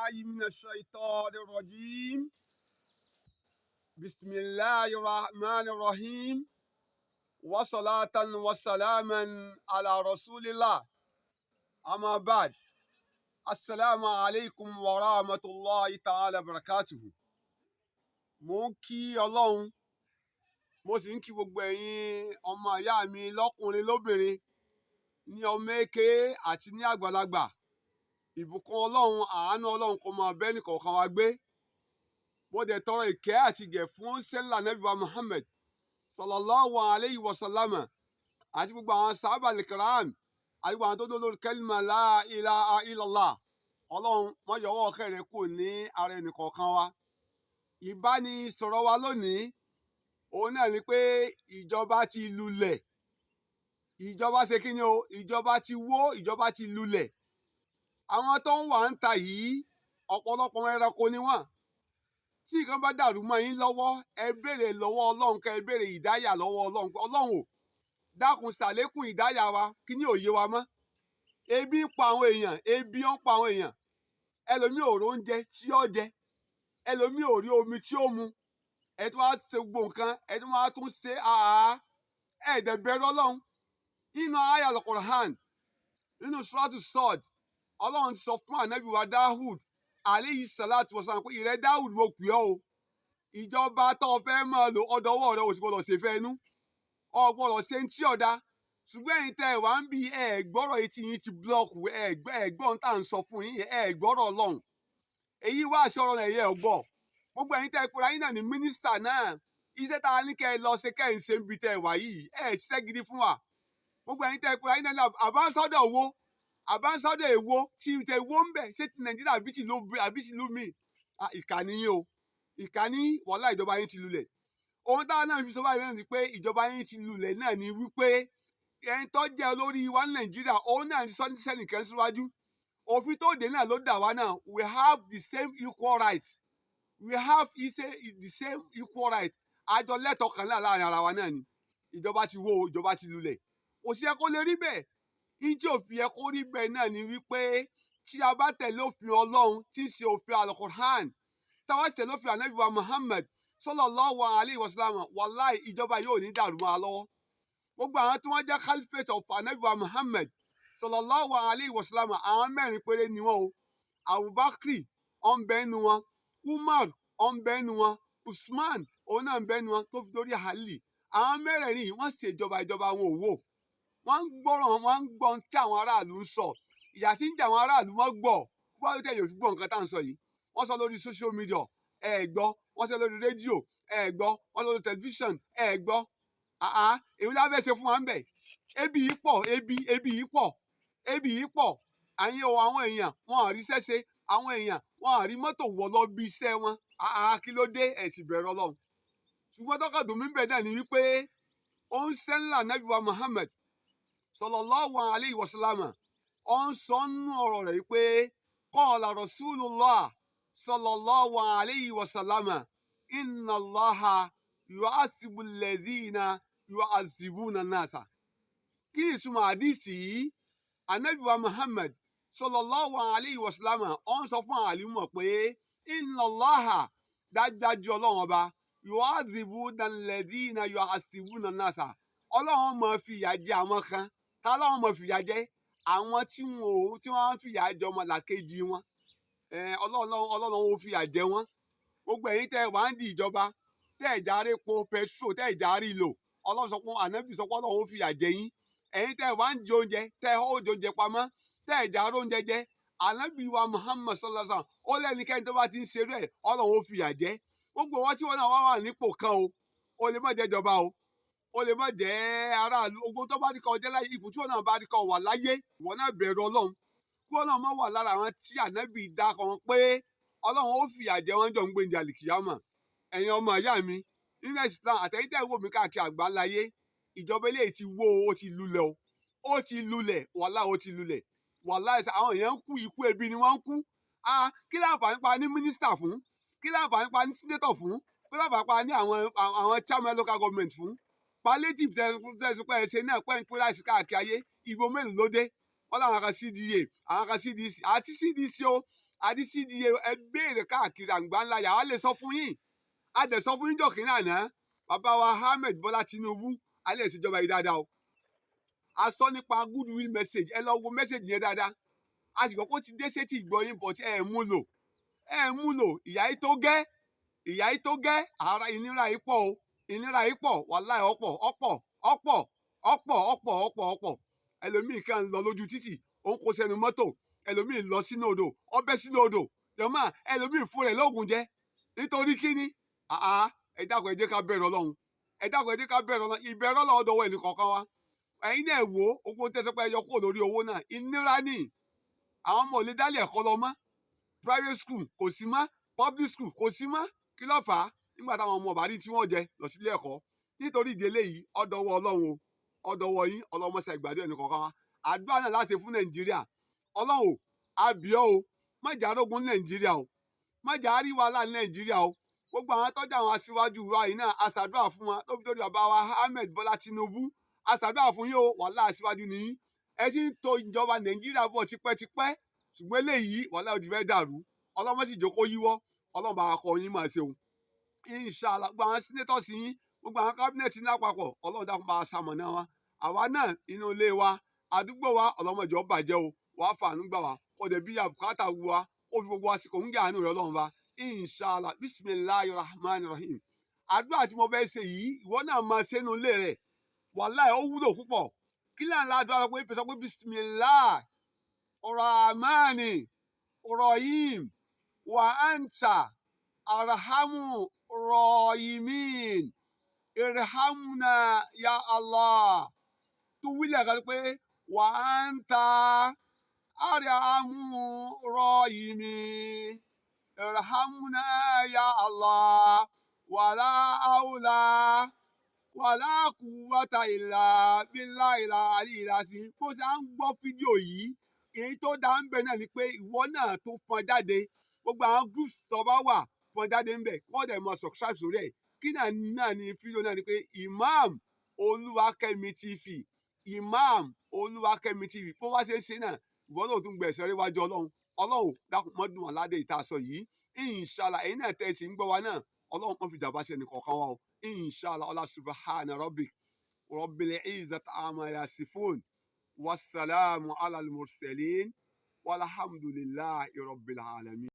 بالله من الشيطان الرجيم. بسم الله الرحمن الرحيم. وصلاة وسلاما على رسول الله. أما بعد. السلام عليكم ورحمة الله تعالى وبركاته. Mo ń kí Ọlọ́run, mo sì ń kí gbogbo ẹ̀yin ọmọ ìyá mi lọ́kùnrin lóbìnrin, ní ọmọ èké àti ní àgbàlagbà. Ìbùkún Ọlọ́run, àánú Ọlọ́run kó máa bẹ́ nìkọ̀ọ̀kan wa gbé. Mo dẹ̀ tọrọ ìkẹ́ àti ìgẹ̀ fún sẹ́lá Nábì wa Muhammad sallallahu alayhi wa sallam àti gbogbo àwọn sàhábà al-kiram àti gbogbo àwọn tó dó lórí kẹ́límà la ilaha illallah. Ọlọ́run má yọwọ́ ọ̀kẹ́ rẹ̀ kù ní ara ẹnìkọ̀ọ̀kan wa. Ìbánisọ̀rọ̀ wa lónìí òun náà ni pé ìjọba ti lulẹ̀. Ìjọba ṣe kí ni o? Ìjọba ti wó, ìjọba ti lulẹ̀. Àwọn tó ń wà ń ta yìí ọ̀pọ̀lọpọ̀ ẹranko ni wọ́n. Tí nǹkan bá dàrú mọ́ yín lọ́wọ́, ẹ béèrè lọ́wọ́ Ọlọ́run, kẹ́ ẹ béèrè ìdáyà lọ́wọ́ Ọlọ́run. Ọlọ́run ò dákun ṣàlékún ìdáyà wa, kí ni òye wa mọ́. Ebi ń pa àwọn èèyàn, ebi ń pa àwọn èèyàn. Ẹlòmíì ò rí oúnjẹ tí ó jẹ, ẹlòmíì ò rí omi tí ó mu. Ẹ tún wá ṣe gbogbo nǹkan, ẹ tún wá tún ṣe ẹ̀ẹ́dẹ̀ bẹ̀rù Ọlọ́run. Nínú àyá al-Qur'an, nínú suratu Sod, Ọlọ́run sọ fún ànábì wa Dáhùd alayhi salatu wasalam pé ìrẹ́ Dáhùd mo pè ọ́ o. Ìjọba tó fẹ́ máa lò ọdọwọ́ rẹ ò sì gbọdọ̀ ṣe fẹ́ inú. Ọ gbọdọ̀ ṣe ń tí ọ̀dà. Ṣùgbọ́n ẹ̀yin tẹ́ ẹ wá ń bí gbọ́rọ̀ etí yín ti búlọ́ọ̀kù, gbọ́n tá à ń sọ fún yín, gbọ́rọ̀ Ọlọ́run. Èyí wá aṣọ ọ̀rọ̀ ẹ̀yẹ ọ̀gbọ́. Gbogbo ẹ̀yin tẹ́ ẹ pera yín náà ní mínísítà náà. Iṣẹ́ tá a ní kẹ́ ẹ lọ ṣe kẹ́ ẹ ń ṣe níbi tẹ́ ẹ wà yìí. Ṣiṣẹ́ gidi fún wa. Gbogbo ẹ̀yin tẹ́ ẹ pera yín náà àbánsọ́dọ̀ owó. Àbánsọ́dọ̀ èwo tí tẹ wo ń bẹ̀ ṣé ti Nàìjíríà àbí ti ìlú mi. Ìkànnì yín o. Ìkànnì wàhálà ìjọba yín ti lulẹ̀. Ohun táwọn náà fi sọ báyìí náà ni pé ìjọba yín ti lulẹ̀ náà ni wípé ẹni tó jẹ́ olórí wa ní Nàìjíríà òun náà ti sọ ní sẹ́nìkan síwájú. Òfin tó dé náà ló dà wá náà. We have the same equal right. We have the same equal right. Àjọ lẹ́tọ̀ọ́ kan náà láàrin ara wa náà ni. Ìjọba ti wó, ìjọba ti lulẹ̀. Kò sí ẹ kó lè rí bẹ́ẹ̀. Ìjì òfin ẹ kó rí bẹ́ẹ̀ náà ni wípé tí a bá tẹ̀lé òfin Ọlọ́run tí ń ṣe òfin al-Qur'an, táwa tẹ̀lé òfin ànábì wa Muhammad sallallahu alayhi wa sallam, wàláì ìjọba yóò ní dàrú mọ́ wa lọ́wọ́. Gbogbo àwọn tí wọ́n jẹ́ caliphate of ànábì wa Muhammad sallallahu alayhi wa sallam, àwọn mẹ́rin péré ni wọ́n o. Abubakar ó ń bẹ nínú wọn, Umar ó ń bẹ nínú wọn, Usman òun náà ń bẹ nínú wọn tó fi dórí Ali. Àwọn mẹ́rẹ̀ẹ̀rin yìí wọ́n ṣèjọba ìjọba wọn ò wò. Wọ́n ń gbọ́ràn, wọ́n ń gbọ́ tí àwọn aráàlú ń sọ. Ìyà tí ń jẹ àwọn aráàlú wọ́n gbọ́. Wọ́n ló tẹ̀lé òfin gbọ́ nǹkan tá à ń sọ yìí. Wọ́n sọ lórí social media, gbọ́. Wọ́n sọ lórí rédíò, gbọ́. Wọ́n sọ lórí tẹlifíṣàn, gbọ́. Èmi lá fẹ́ ṣe fún wa ń bẹ̀. Ebi yìí pọ̀, ebi yìí pọ̀, ebi yìí pọ̀. Àwọn èèyàn wọn à rí iṣẹ́ ṣe. Àwọn èèyàn wọn à rí mọ́tò wọ̀ lọ bí iṣẹ́ wọn. Kí ló dé? Ẹ sì bẹ̀rù Ọlọ́run. Ṣùgbọ́n tọ́kàdùn mi bẹ̀ náà ni wípé ó ń sẹ́ńlá Nábì wa Muhammad sallallahu alayhi wa sallam. Ó ń sọ nínú ọ̀rọ̀ rẹ̀ wípé qala Rasulullah sallallahu alayhi wa sallam inna Allaha yu'azzibu alladhina yu'azzibuna an-nasa. Kí ni ìtumọ̀ àdìsí yìí? Ànábì wa Muhammad sallallahu alayhi wa sallam ó ń sọ fún àwọn àlùmọ̀ pé inna Allaha dájúdájú Ọlọ́run ọba yu'azzibu alladhina yu'azzibuna an-nasa. Ọlọ́run máa fi ìyà jẹ àwọn kan. Ta lọ́wọ́ máa fi ìyà jẹ? Àwọn tí wọ́n ń fi ìyà jẹ ọmọlàkejì wọn. Ọlọ́run ó fi ìyà jẹ wọ́n. Gbogbo ẹ̀yin tẹ́ wà ń di ìjọba, tẹ́ ẹ̀ járe po petrol, tẹ́ ẹ̀ járe lò. Ọlọ́run sọ pé ànábì sọ pé Ọlọ́run ó fi ìyà jẹ yín. Ẹ̀yin tẹ́ wà ń di oúnjẹ, tẹ́ ẹ̀ ó di oúnjẹ pamọ́, tẹ́ ẹ̀ járe oúnjẹ jẹ. Ànábì wa Muhammad sallallahu alaihi wasallam ó lẹ́nikẹ́ni tó bá ti ń ṣerú ẹ̀, Ọlọ́run ó fi ìyà jẹ. Gbogbo wọn tí wọn náà wà nípò kan o lè má jẹ ìjọba o. O lè má jẹ́ aráàlú. Ogun tó bá rí kọ jẹ́ láyé, ipò tí wọn náà bá rí kọ wà láyé, ìwọ náà bẹ̀rù Ọlọ́run. Kí wọn náà má wà lára àwọn tí ànábì dá kan pé Ọlọ́run ó fìyà jẹ wọ́n jọ ń gbéǹde àlìkìyámà. Ẹ̀yin ọmọ ìyá mi nínú Islam àtẹ̀yìn tẹ́ wò mí káàkiri àgbáláyé, ìjọba eléyìí ti wó o, ó ti lulẹ̀ o. Ó ti lulẹ̀, wàláhì ó ti lulẹ̀. Wàláhì àwọn èèyàn ń kú ikú ebi ni wọ́n ń kú. Kí láǹfààní pa ní mínísítà fún? Kí láǹfààní pa ní sínétọ̀ fún? Kí láǹfààní pa ní àwọn chairman local government fún? Palliative tẹ̀sípẹ́ ẹ̀ṣẹ̀ náà pẹ́ ń pín láìsí káàkiri ayé. Ìbò mélòó ló dé? Wọ́n láwọn kan CDA, àwọn kan CDC àti CDC o àti CDA ẹ béèrè káàkiri àgbà ńlá yàrá lè sọ fún yín a dẹ̀ sọ fún yín jọ̀kínní àná bàbá wa Ahmed Bọ́lá Tinubu alẹ́ ìṣèjọba yìí dáadáa o a sọ nípa goodwill message ẹ lọ wo message yẹn dáadáa a sì gbọ́ pé ó ti dé sétí ìgbọ̀yìn bọ̀ tí ẹ mú lò ìyá yìí tó gẹ́ ara ìnira yìí pọ̀ o ìnira yìí pọ̀ wàláhì ọ̀pọ̀ ẹlòmíì kan lọ lójú títì òun kò sẹ́nu mọ́tò ẹlòmíì lọ sínú odò ọbẹ̀ sínú odò jọ̀mọ́ ẹlòmíì fún rẹ̀ lóògùn jẹ nítorí kíni ẹ dákun ẹ jẹ́ ká bẹ̀rù Ọlọ́run ìbẹ̀rù Ọlọ́run dọwọ́ ẹnì kọ̀ọ̀kan wa ẹ̀yin náà wò ó ogun tẹ́sán pé ẹ yọ kúrò lórí owó náà ìnira ni àwọn ọmọ ò lè dálé ẹ̀kọ́ lọ mọ́ private school kò sí mọ́ public school kò sí mọ́ kí ló fà á nígbà táwọn ọmọ ọ̀bàrí tí wọ́n jẹ lọ sílé ẹ̀kọ́ nítorí ìdílé yìí ọ̀dọ̀wọ́ Ọlọ́run o ọ̀dọ̀wọ́ yín ọlọ́mọṣẹ́ ìgbàdo ẹnì kọ̀ọ̀kan wa àdúrà náà láti fún Nàìjíríà Ọlọ́run àbíọ́ o má jà rógun Nàìjíríà o má jà rí wàhálà Nàìjíríà o gbogbo àwọn tọ́jú àwọn aṣíwájú wa yìí náà aṣàdúrà fún wọn tóbi torí bàbá wa Ahmed Bọ́lá Tinubu aṣàdúrà fún yín o wàhálà aṣíwájú nìyí ẹ ti ń to ìjọba Nàìjíríà bọ̀ tipẹ́tipẹ́ ṣùgbọ́n eléyìí wàhálà ó ti fẹ́ dàrú ọlọ́mọ sì jókòó yíwọ́ ọlọ́mọ àkọ yín máa ṣeun inshallah gbogbo àwọn senators yín gbogbo àwọn cabinet ní àpapọ̀ ọlọ́run dákun bá a ṣamọ̀nà wọn àwa náà inú ilé wa àdúgbò wa ọlọ́mọjọ́ bàjẹ́ o wàá fàánú gbà wá kọ́dẹ̀ bí àbùkátà wu wa ó fi gbogbo àsìkò ń gé àánú rẹ ọlọ́run wa inshallah bisimilahi rahman rahim àdúrà tí mo fẹ́ ṣe yìí ìwọ náà máa ṣe inú ilé rẹ wàláì ó wúlò púpọ̀ kí láǹlá àdúrà sọ pé bisimilahi rahmani rahim wa anta arhamu rahimin irhamna ya Allah tó wílẹ̀ kan pé wa anta arhamu rahimin irhamna ya Allah wàlá àwùlà wàlá quwwata illa billahi àlìyàsí bó ṣe à ń gbọ́ fídíò yìí èyí tó dá ń bẹ náà ni pé ìwọ náà tó fọn jáde gbogbo àwọn groups tó bá wà fọn jáde ń bẹ kọ́ dẹ̀ mọ subscribe sórí ẹ̀ kí náà ni fídíò náà ni pé Imam Oluwakemi TV Imam Oluwakemi TV bó wá ṣe ń ṣe náà ìwọ náà tún gbẹ̀sẹ̀ rí wájú Ọlọ́run dákun mọ́dún aládé ìta sọ yìí inshallah ẹ̀yin náà tẹ̀ sí ń gbọ́ wa náà Ọlọ́run kan fi jàmbá sí ẹnì kọ̀ọ̀kan wa o inshallah ọlá subhana rabbik rabbil izzati amma yasifun wassalamu ala al-mursalin walhamdulillahi rabbil alamin.